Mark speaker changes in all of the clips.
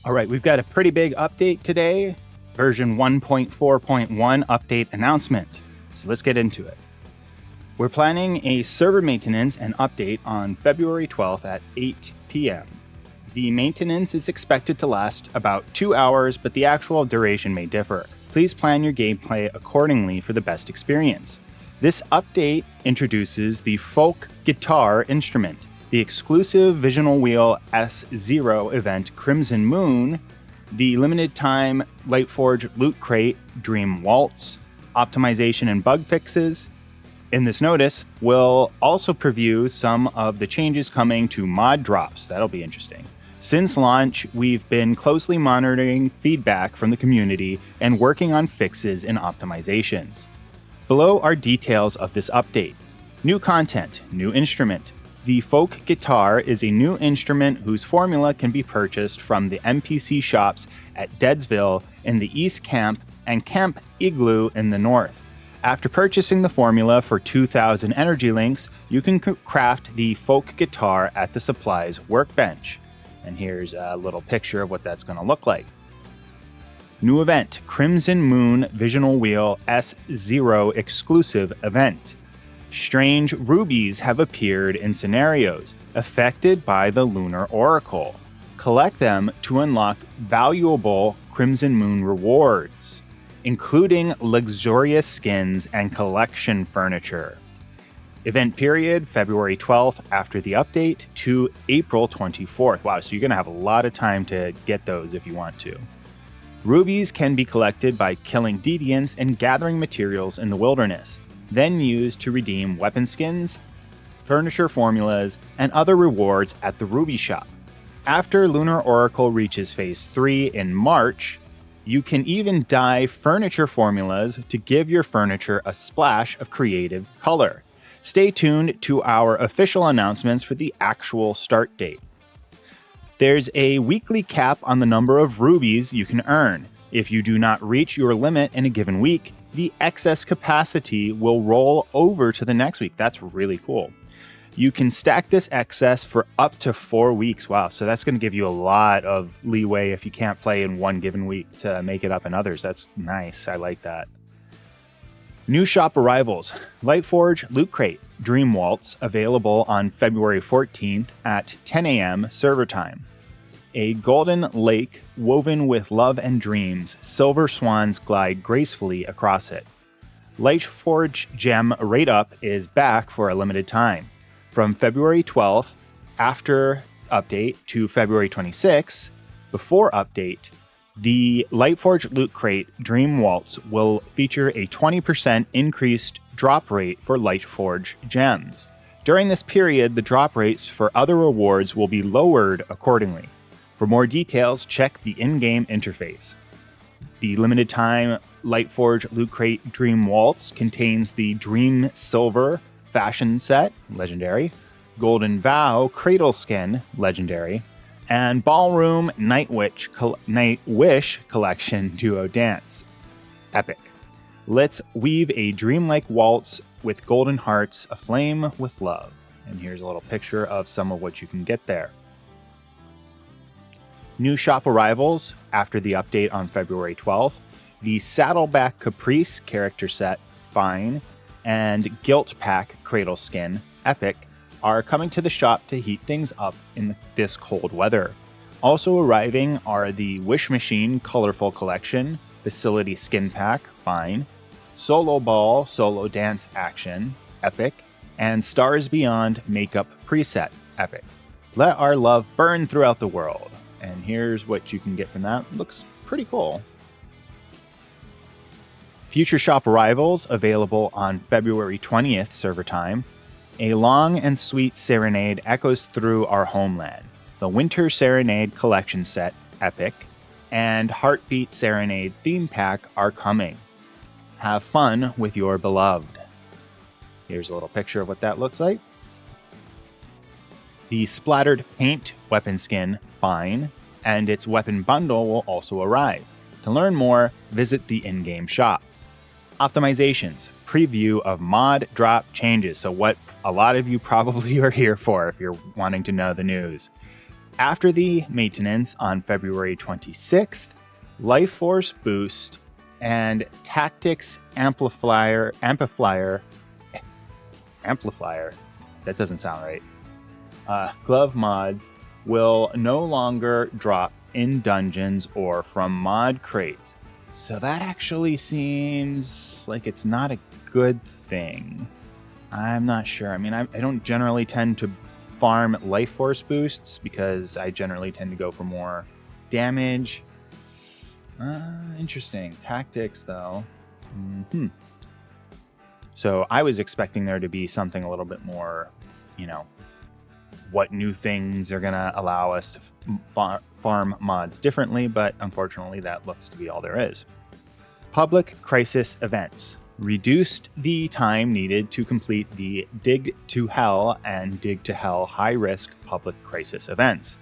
Speaker 1: All right, we've got a pretty big update today. Version 1.4.1 update announcement. So let's get into it. We're planning a server maintenance and update on February 12th at 8 p.m. The maintenance is expected to last about 2 hours, but the actual duration may differ. Please plan your gameplay accordingly for the best experience. This update introduces the folk guitar instrument, the exclusive Visional Wheel S0 event Crimson Moon, the limited time Lifeforce Loot Crate Dream Waltz, optimization and bug fixes. In this notice, we'll also preview some of the changes coming to mod drops. That'll be interesting. Since launch, we've been closely monitoring feedback from the community and working on fixes and optimizations. Below are details of this update. New content, new instrument. The folk guitar is a new instrument whose formula can be purchased from the NPC shops at Deadsville in the East Camp and Camp Igloo in the North. After purchasing the formula for 2,000 energy links, you can craft the folk guitar at the supplies workbench. And here's a little picture of what that's going to look like. New event, Crimson Moon Visional Wheel S0 exclusive event. Strange rubies have appeared in scenarios affected by the Lunar Oracle. Collect them to unlock valuable Crimson Moon rewards, including luxurious skins and collection furniture. Event period, February 12th after the update to April 24th. Wow, so you're going to have a lot of time to get those if you want to. Rubies can be collected by killing deviants and gathering materials in the wilderness, then used to redeem weapon skins, furniture formulas, and other rewards at the Ruby shop. After Lunar Oracle reaches Phase 3 in March, you can even dye furniture formulas to give your furniture a splash of creative color. Stay tuned to our official announcements for the actual start date. There's a weekly cap on the number of rubies you can earn. If you do not reach your limit in a given week, the excess capacity will roll over to the next week. That's really cool. You can stack this excess for up to 4 weeks. Wow, so that's going to give you a lot of leeway if you can't play in one given week to make it up in others. That's nice. I like that. New shop arrivals. Lightforge Loot Crate Dream Waltz available on February 14th at 10 a.m. server time. A golden lake woven with love and dreams, silver swans glide gracefully across it. Lifeforge Gem Rate Up is back for a limited time. From February 12th, after update, to February 26th, before update, the Lifeforge Loot Crate Dream Waltz will feature a 20% increased drop rate for Lifeforge gems. During this period, the drop rates for other rewards will be lowered accordingly. For more details, check the in-game interface. The limited time Lifeforge Loot Crate Dream Waltz contains the Dream Silver Fashion Set, legendary, Golden Vow Cradle Skin, legendary, and Ballroom Night Wish Collection Duo Dance, epic. Let's weave a dreamlike waltz with golden hearts aflame with love. And here's a little picture of some of what you can get there. New shop arrivals after the update on February 12th. The Saddleback Caprice character set, Fine, and Guilt Pack Cradle Skin, Epic, are coming to the shop to heat things up in this cold weather. Also arriving are the Wish Machine Colorful Collection, Facility Skin Pack, Fine, Solo Ball Solo Dance Action, Epic, and Stars Beyond Makeup Preset, Epic. Let our love burn throughout the world. And here's what you can get from that. Looks pretty cool. Future shop arrivals available on February 20th server time. A long and sweet serenade echoes through our homeland. The Winter Serenade Collection Set, Epic, and Heartbeat Serenade Theme Pack are coming. Have fun with your beloved. Here's a little picture of what that looks like. The Splattered Paint Weapon Skin, Fine, and its weapon bundle will also arrive. To learn more, visit the in-game shop. Optimizations, preview of mod drop changes. So what a lot of you probably are here for if you're wanting to know the news. After the maintenance on February 26th, Lifeforce Boost and Tactics Amplifier, that doesn't sound right. Glove mods will no longer drop in dungeons or from mod crates. So that actually seems like it's not a good thing. I'm not sure. I mean, I don't generally tend to farm Lifeforce boosts because I generally tend to go for more damage. Interesting. Tactics, though. So I was expecting there to be something a little bit more, what new things are going to allow us to farm mods differently, but unfortunately that looks to be all there is. Public crisis events. Reduced the time needed to complete the Dig to Hell and Dig to Hell high-risk public crisis events.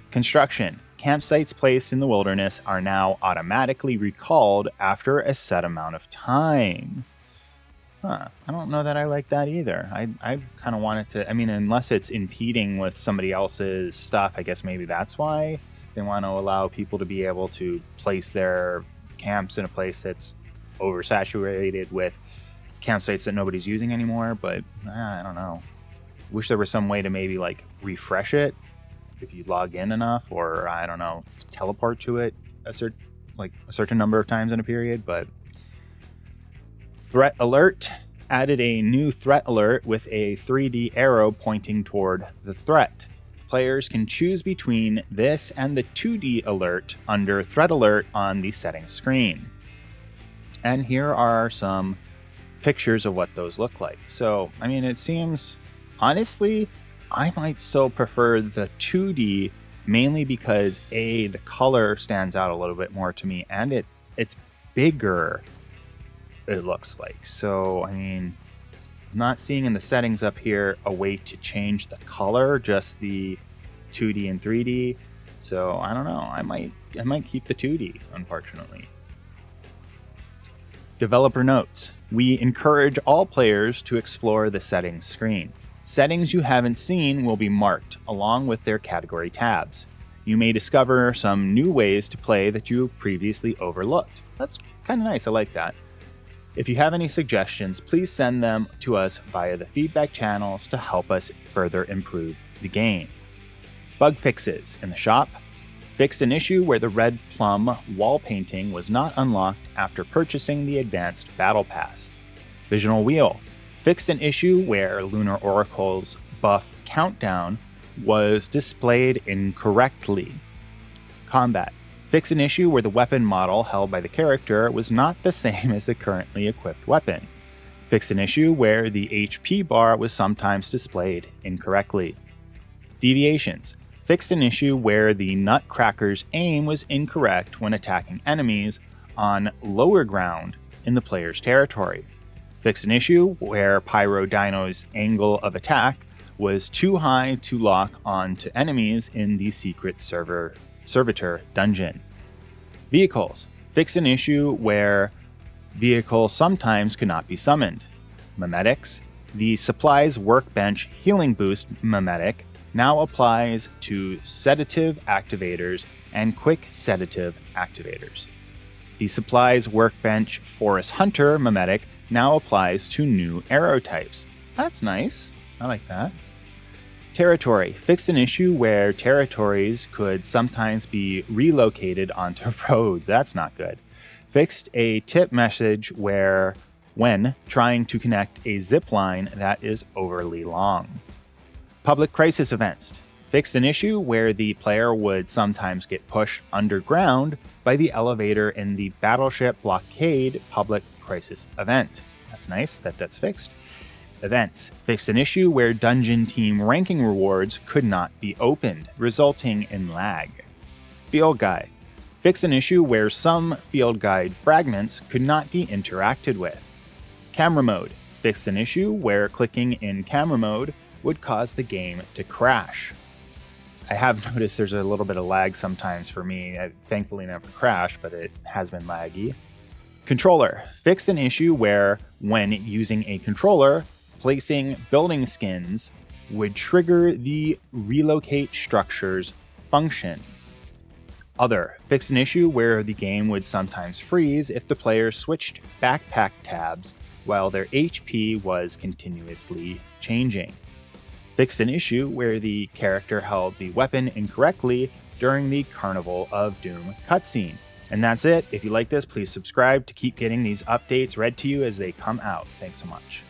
Speaker 1: Construction. Campsites placed in the wilderness are now automatically recalled after a set amount of time. I don't know that I like that either. I kind of want it to, unless it's impeding with somebody else's stuff, I guess maybe that's why they want to allow people to be able to place their camps in a place that's oversaturated with campsites that nobody's using anymore. But I don't know. Wish there was some way to maybe like refresh it if you log in enough, or I don't know, teleport to it a certain number of times in a period. But threat alert. Added a new threat alert with a 3D arrow pointing toward the threat. Players can choose between this and the 2D alert under threat alert on the settings screen. And here are some pictures of what those look like. So, it seems, honestly, I might still prefer the 2D, mainly because the color stands out a little bit more to me, and it's bigger, it looks like. So, I'm not seeing in the settings up here a way to change the color, just the 2D and 3D. So, I don't know. I might keep the 2D, unfortunately. Developer notes. We encourage all players to explore the settings screen. Settings you haven't seen will be marked along with their category tabs. You may discover some new ways to play that you previously overlooked. That's kind of nice. I like that. If you have any suggestions, please send them to us via the feedback channels to help us further improve the game. Bug fixes in the shop. Fixed an issue where the red plum wall painting was not unlocked after purchasing the advanced battle pass. Visional wheel. Fixed an issue where Lunar Oracle's buff countdown was displayed incorrectly. Combat. Fixed an issue where the weapon model held by the character was not the same as the currently equipped weapon. Fixed an issue where the HP bar was sometimes displayed incorrectly. Deviations. Fixed an issue where the Nutcracker's aim was incorrect when attacking enemies on lower ground in the player's territory. Fixed an issue where Pyro Dino's angle of attack was too high to lock on to enemies in the secret servitor dungeon. Vehicles. Fixed an issue where vehicles sometimes could not be summoned. Memetics. The supplies workbench healing boost memetic now applies to sedative activators and quick sedative activators. The supplies workbench forest hunter memetic now applies to new arrow types. That's nice. I like that. Territory. Fixed an issue where territories could sometimes be relocated onto roads. That's not good. Fixed a tip message when trying to connect a zip line that is overly long. Public crisis events. Fixed an issue where the player would sometimes get pushed underground by the elevator in the Battleship Blockade public crisis event. That's nice that that's fixed. Events. Fixed an issue where dungeon team ranking rewards could not be opened, resulting in lag. Field guide. Fixed an issue where some field guide fragments could not be interacted with. Camera mode. Fixed an issue where clicking in camera mode would cause the game to crash. I have noticed there's a little bit of lag sometimes for me. I thankfully never crashed, but it has been laggy. Controller. Fixed an issue where, when using a controller, placing building skins would trigger the relocate structures function. Other, fixed an issue where the game would sometimes freeze if the player switched backpack tabs while their HP was continuously changing. Fixed an issue where the character held the weapon incorrectly during the Carnival of Doom cutscene. And that's it. If you like this, please subscribe to keep getting these updates read to you as they come out. Thanks so much.